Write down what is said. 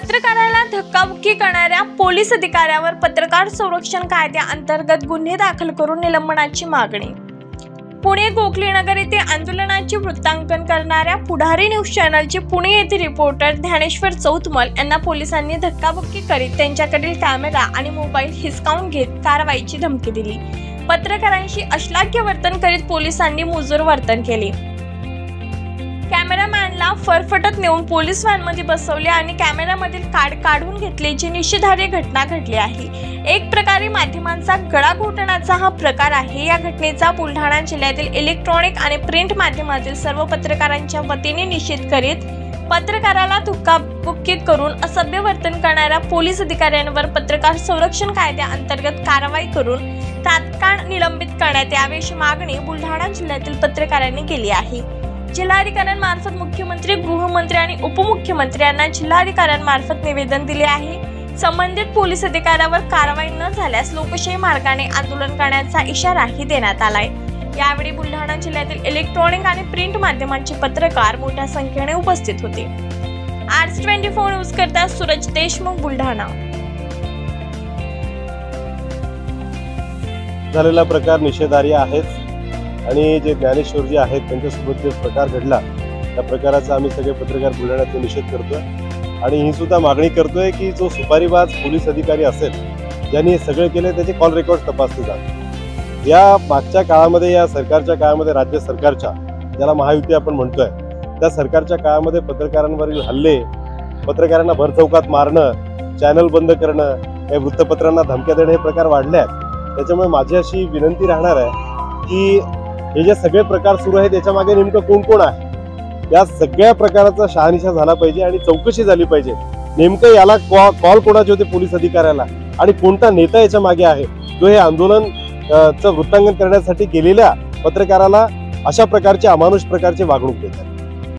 पत्रकाराला धक्काबुक्की करणाऱ्या पोलीस अधिकाऱ्यावर पत्रकार संरक्षण कायद्याअंतर्गत गुन्हे दाखल करून निलंबनाची मागणी। पुणे गोखलेनगर येथे आंदोलनाचे वृत्तांकन करणाऱ्या पुढारी न्यूज चॅनलचे पुणे येथे रिपोर्टर ज्ञानेश्वर चौतमल यांना पोलिसांनी धक्काबुक्की करीत त्यांच्याकडील कॅमेरा आणि मोबाईल हिसकावून घेत कारवाईची धमकी दिली। पत्रकारांशी अश्लाघ्य वर्तन करीत पोलिसांनी मुजोर वर्तन केले। कॅमेरामॅनला फरफटत नेऊन पोलीस व्हॅनमध्ये बसवले आणि कॅमेरामधील कार्ड काढून घेतल्याची निषेधार्ह घटना घडली आहे। एक प्रकारे माध्यमांचा गळा घोटण्याचा हा प्रकार आहे। या घटनेचा बुलढाणा जिल्ह्यातील इलेक्ट्रॉनिक आणि प्रिंट माध्यमातील सर्व पत्रकारांच्या वतीने निषेध करीत पत्रकाराला धक्काबुक्की करून असभ्य वर्तन करणाऱ्या पोलीस अधिकाऱ्यांवर पत्रकार संरक्षण कायद्याअंतर्गत कारवाई करून तात्काळ निलंबित करण्यात यावी अशी मागणी बुलढाणा जिल्ह्यातील पत्रकारांनी केली आहे। जिल्हाधिकाऱ्यांमार्फत मुख्यमंत्री, गृहमंत्री आणि उपमुख्यमंत्री यांना जिल्हाधिकाऱ्यांमार्फत निवेदन दिले आहे। संबंधित पोलीस अधिकाऱ्यावर कारवाई न झाल्यास लोकशाही मार्गाने आंदोलन करण्याचा इशाराही देण्यात आलाय। यावेळी बुलढाणा जिल्ह्यातील इलेक्ट्रॉनिक आणि प्रिंट माध्यमांचे पत्रकार मोठ्या संख्येने उपस्थित होते। आर्ट्स24 न्यूज करता सूरज देशमुख, बुलढाणा। झालेला प्रकार निषेधार्ह आहेच आणि जे ज्ञानेश्वरजी आहेत त्यांच्यासोबत जे प्रकार घडला त्या प्रकाराचा आम्ही सगळे पत्रकार बुलढाण्यात निषेध करतोय आणि ही सुद्धा मागणी करतोय की जो सुपारीबाज पोलीस अधिकारी असेल ज्यांनी हे सगळे केले त्याचे कॉल रेकॉर्ड तपासले जातात। या मागच्या काळामध्ये, या सरकारच्या काळामध्ये, राज्य सरकारच्या ज्याला महायुती आपण म्हणतोय त्या सरकारच्या काळामध्ये पत्रकारांवरील हल्ले, पत्रकारांना भरचौकात मारणं, चॅनल बंद करणं, या वृत्तपत्रांना धमक्या देणं हे प्रकार वाढले आहेत। त्याच्यामुळे माझी अशी विनंती राहणार आहे की हे जे सगळे प्रकार सुरू आहेत त्याच्या मागे नेमकं कोण कोण आहे, या सगळ्या प्रकाराचा शहानिशा झाला पाहिजे आणि चौकशी झाली पाहिजे। नेमकं याला कॉल कोणाचे होते पोलीस अधिकाऱ्याला आणि कोणता नेता याच्या मागे आहे जो हे आंदोलन चं वृत्तांकन करण्यासाठी गेलेल्या पत्रकाराला अशा प्रकारचे अमानुष प्रकारचे वागणूक देतात।